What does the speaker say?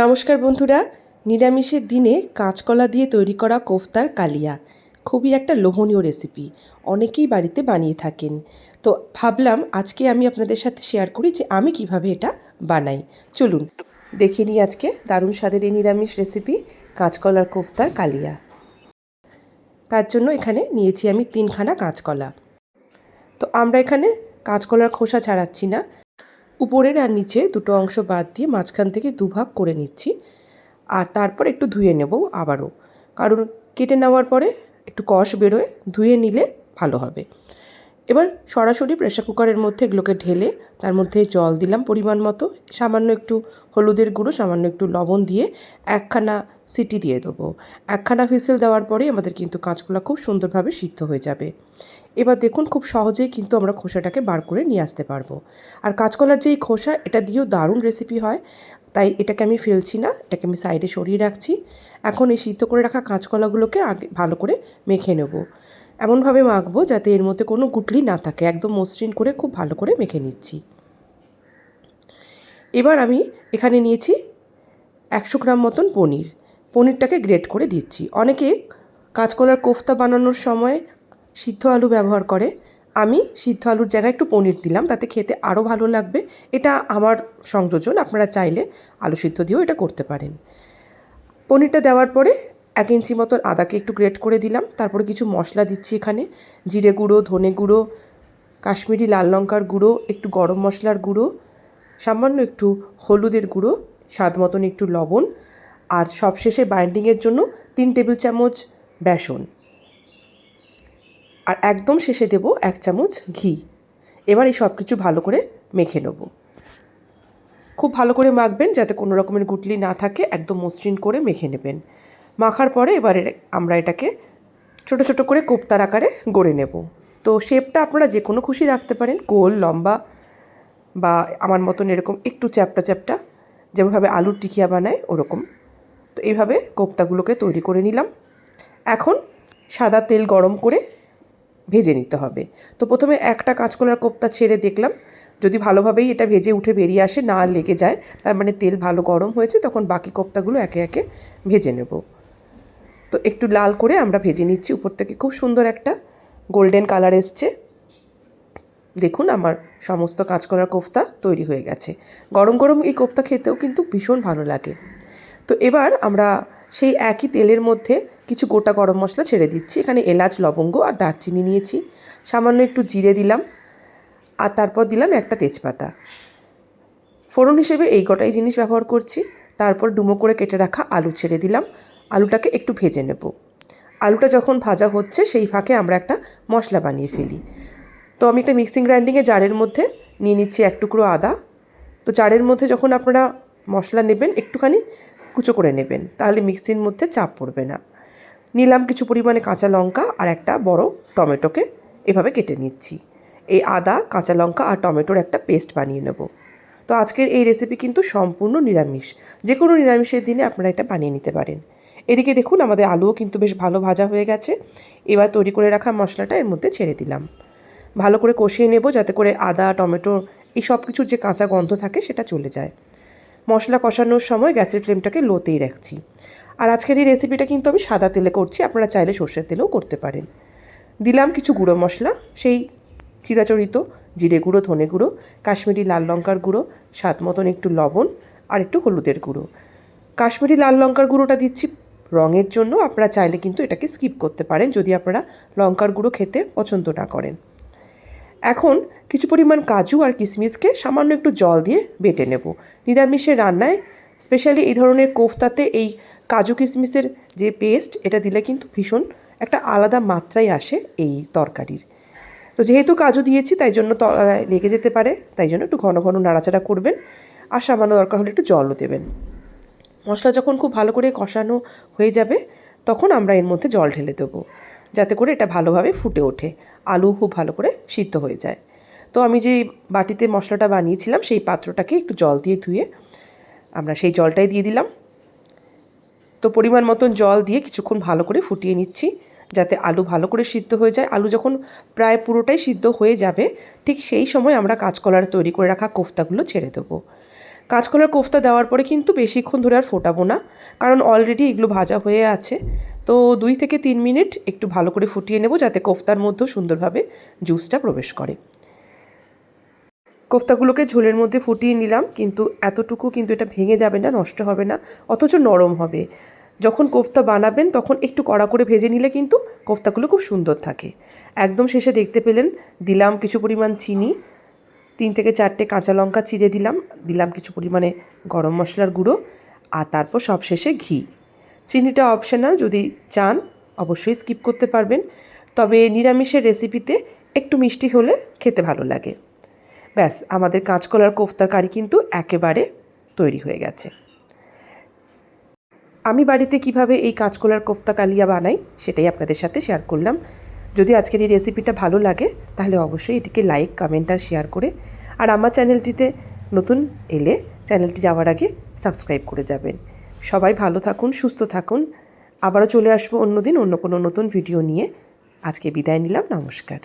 নমস্কার বন্ধুরা, নিরামিষের দিনে কাঁচকলা দিয়ে তৈরি করা কোফতার কালিয়া খুবই একটা লোভনীয় রেসিপি। অনেকেই বাড়িতে বানিয়ে থাকেন। তো ভাবলাম আজকে আমি আপনাদের সাথে শেয়ার করি যে আমি কিভাবে এটা বানাই। চলুন দেখে নিই আজকে দারুণ স্বাদের এই নিরামিষ রেসিপি কাঁচকলার কোফতার কালিয়া। তার জন্য এখানে নিয়েছি আমি 3খানা কাঁচকলা। তো আমরা এখানে কাঁচকলার খোসা ছাড়াচ্ছি না, উপরের আর নিচের দুটো অংশ বাদ দিয়ে মাঝখান থেকে দুভাগ করে নিচ্ছি। আর তারপর একটু ধুয়ে নেব আবারও, কারণ কেটে নেওয়ার পরে একটু কষ বেরোয়, ধুয়ে নিলে ভালো হবে। এবার সরাসরি প্রেসার কুকারের মধ্যে এগুলোকে ঢেলে তার মধ্যে জল দিলাম পরিমাণ মতো, সামান্য একটু হলুদের গুঁড়ো, সামান্য একটু লবণ দিয়ে একখানা সিটি দিয়ে দেবো। একখানা হুইসেল দেওয়ার পরেই আমাদের কিন্তু কাঁচকলা খুব সুন্দরভাবে সিদ্ধ হয়ে যাবে। এবার দেখুন খুব সহজেই কিন্তু আমরা খোসাটাকে বার করে নিয়ে আসতে পারবো। আর কাঁচকলার যেই খোসা, এটা দিয়েও দারুণ রেসিপি হয়, তাই এটাকে আমি ফেলছি না, এটাকে আমি সাইডে সরিয়ে রাখছি। এখন এই সিদ্ধ করে রাখা কাঁচকলাগুলোকে আগে ভালো করে মেখে নেব। এমনভাবে মাখবো যাতে এর মধ্যে কোনো গুটলি না থাকে, একদম মসৃণ করে খুব ভালো করে মেখে নিচ্ছি। এবার আমি এখানে নিয়েছি 100 গ্রাম মতন পনিরটাকে গ্রেট করে দিচ্ছি। অনেকে কাঁচকলার কোফতা বানানোর সময় সিদ্ধ আলু ব্যবহার করে, আমি সিদ্ধ আলুর জায়গায় একটু পনির দিলাম, তাতে খেতে আরও ভালো লাগবে। এটা আমার সংযোজন, আপনারা চাইলে আলু সিদ্ধ দিয়েও এটা করতে পারেন। পনিরটা দেওয়ার পরে 1 ইঞ্চি মতন আদাকে একটু গ্রেট করে দিলাম। তারপরে কিছু মশলা দিচ্ছি এখানে, জিরে গুঁড়ো, ধনে গুঁড়ো, কাশ্মীরি লাল লঙ্কার গুঁড়ো, একটু গরম মশলার গুঁড়ো, সামান্য একটু হলুদের গুঁড়ো, স্বাদ মতন একটু লবণ, আর সবশেষে বাইন্ডিংয়ের জন্য 3 টেবিল চামচ বেসন, আর একদম শেষে দেব 1 চামচ ঘি। এবার এই সব কিছু ভালো করে মেখে নেব। খুব ভালো করে মাখবেন যাতে কোনো রকমের গুটলি না থাকে, একদম মসৃণ করে মেখে নেবেন। মাখার পরে এবারে আমরা এটাকে ছোট ছোট করে কোফতার আকারে গড়ে নেব। তো শেপটা আপনারা যে কোনো খুশি রাখতে পারেন, গোল, লম্বা, বা আমার মতন এরকম একটু চ্যাপ্টা চ্যাপ্টা, যেমনভাবে আলুর টিকিয়া বানায় ওরকম। তো এইভাবে কোফতাগুলোকে তৈরি করে নিলাম। এখন সাদা তেল গরম করে ভেজে নিতে হবে। তো প্রথমে একটা কাঁচকলার কোফতা ছেড়ে দেখলাম, যদি ভালোভাবেই এটা ভেজে উঠে বেরিয়ে আসে, না লেগে যায়, তার মানে তেল ভালো গরম হয়েছে। তখন বাকি কোফতাগুলো একে একে ভেজে নেব। তো একটু লাল করে আমরা ভেজে নিচ্ছি, উপর থেকে খুব সুন্দর একটা গোল্ডেন কালার এসছে। দেখুন আমার সমস্ত কাঁচকলার কোফতা তৈরি হয়ে গেছে। গরম গরম এই কোফতা খেতেও কিন্তু ভীষণ ভালো লাগে। তো এবার আমরা সেই একই তেলের মধ্যে কিছু গোটা গরম মশলা ছেড়ে দিচ্ছি। এখানে এলাচ, লবঙ্গ আর দারচিনি নিয়েছি, সামান্য একটু জিরে দিলাম, আর তারপর দিলাম একটা তেজপাতা। ফোড়ন হিসেবে এই কটাই জিনিস ব্যবহার করছি। তারপর ডুমো করে কেটে রাখা আলু ছেড়ে দিলাম। আলুটাকে একটু ভেজে নেব। আলুটা যখন ভাজা হচ্ছে সেই ফাঁকে আমরা একটা মশলা বানিয়ে ফেলি। তো আমি একটা মিক্সিং গ্রাইন্ডিংয়ে জারের মধ্যে নিয়ে নিচ্ছি 1 টুকরো আদা। তো জারের মধ্যে যখন আপনারা মশলা নেবেন একটুখানি কুচো করে নেবেন, তাহলে মিক্সির মধ্যে চাপ পড়বে না। নিলাম কিছু পরিমাণে কাঁচা লঙ্কা আর একটা বড় টমেটোকে এভাবে কেটে নিচ্ছি। এই আদা, কাঁচা লঙ্কা আর টমেটোর একটা পেস্ট বানিয়ে নেব। তো আজকের এই রেসিপি কিন্তু সম্পূর্ণ নিরামিষ, যে কোনো নিরামিষের দিনে আপনারা এটা বানিয়ে নিতে পারেন। এদিকে দেখুন আমাদের আলুও কিন্তু বেশ ভালো ভাজা হয়ে গেছে। এবার তৈরি করে রাখা মশলাটা এর মধ্যে ছেড়ে দিলাম। ভালো করে কষিয়ে নেব যাতে করে আদা, টমেটো এই সব কিছুর যে কাঁচা গন্ধ থাকে সেটা চলে যায়। মশলা কষানোর সময় গ্যাসের ফ্লেমটাকে লোতেই রাখছি। আর আজকের এই রেসিপিটা কিন্তু আমি সাদা তেলে করছি, আপনারা চাইলে সর্ষের তেলেও করতে পারেন। দিলাম কিছু গুঁড়ো মশলা, সেই চিরাচরিত জিরে গুঁড়ো, ধনে গুঁড়ো, কাশ্মীরি লাল লঙ্কার গুঁড়ো, স্বাদ মতন একটু লবণ আর একটু হলুদের গুঁড়ো। কাশ্মীরি লাল লঙ্কার গুঁড়োটা দিচ্ছি রঙের জন্য, আপনারা চাইলে কিন্তু এটাকে স্কিপ করতে পারেন যদি আপনারা লঙ্কার গুঁড়ো খেতে পছন্দ না করেন। এখন কিছু পরিমাণ কাজু আর কিশমিশকে সামান্য একটু জল দিয়ে বেটে নেব। নিরামিষের রান্নায় স্পেশালি এই ধরনের কোফতাতে এই কাজু কিশমিশের যে পেস্ট, এটা দিলে কিন্তু ভীষণ একটা আলাদা মাত্রায় আসে এই তরকারির। তো যেহেতু কাজু দিয়েছি তাই জন্য তলায় লেগে যেতে পারে, তাই জন্য একটু ঘন ঘন নাড়াচাড়া করবেন, আর সামান্য দরকার হলে একটু জলও দেবেন। মশলা যখন খুব ভালো করে কষানো হয়ে যাবে তখন আমরা এর মধ্যে জল ঢেলে দেবো, যাতে করে এটা ভালোভাবে ফুটে ওঠে, আলু খুব ভালো করে সিদ্ধ হয়ে যায়। তো আমি যে বাটিতে মশলাটা বানিয়েছিলাম সেই পাত্রটাকে একটু জল দিয়ে ধুয়ে আমরা সেই জলটাই দিয়ে দিলাম। তো পরিমাণ মতন জল দিয়ে কিছুক্ষণ ভালো করে ফুটিয়ে নিচ্ছি যাতে আলু ভালো করে সিদ্ধ হয়ে যায়। আলু যখন প্রায় পুরোটাই সিদ্ধ হয়ে যাবে ঠিক সেই সময় আমরা কাঁচকলার তৈরি করে রাখা কোফতাগুলো ছেড়ে দেবো। কাঁচকলার কোফতা দেওয়ার পরে কিন্তু বেশিক্ষণ ধরে আর ফোটাবো না, কারণ অলরেডি এগুলো ভাজা হয়ে আছে। তো 2 থেকে 3 মিনিট একটু ভালো করে ফুটিয়ে নেব, যাতে কোফতার মধ্যেও সুন্দরভাবে জুসটা প্রবেশ করে। কোফতাগুলোকে ঝোলের মধ্যে ফুটিয়ে নিলাম, কিন্তু এতটুকু কিন্তু এটা ভেঙে যাবে না, নষ্ট হবে না, অথচ নরম হবে। যখন কোফতা বানাবেন তখন একটু কড়া করে ভেজে নিলে কিন্তু কোফতাগুলো খুব সুন্দর থাকে। একদম শেষে দেখতে পেলেন দিলাম কিছু পরিমাণ চিনি, 3 থেকে 4টে কাঁচা লঙ্কা চিড়ে দিলাম কিছু পরিমাণে গরম মশলার গুঁড়ো, আর তারপর সবশেষে ঘি। চিনিটা অপশনাল, যদি চান অবশ্যই স্কিপ করতে পারবেন, তবে নিরামিষের রেসিপিতে একটু মিষ্টি হলে খেতে ভালো লাগে। ব্যাস, আমাদের কাঁচকলার কোফতার কারি কিন্তু একেবারে তৈরি হয়ে গেছে। আমি বাড়িতে কিভাবে এই কাঁচকলার কোফতা কালিয়া বানাই সেটাই আপনাদের সাথে শেয়ার করলাম। যদি আজকের এই রেসিপিটা ভালো লাগে তাহলে অবশ্যই এটিকে লাইক, কমেন্ট আর শেয়ার করে, আর আমার চ্যানেলটিতে নতুন এলে চ্যানেলটি যাওয়ার আগে সাবস্ক্রাইব করে যাবেন। সবাই ভালো থাকুন, সুস্থ থাকুন। আবারও চলে আসবো অন্য দিন অন্য কোনো নতুন ভিডিও নিয়ে। আজকে বিদায় নিলাম, নমস্কার।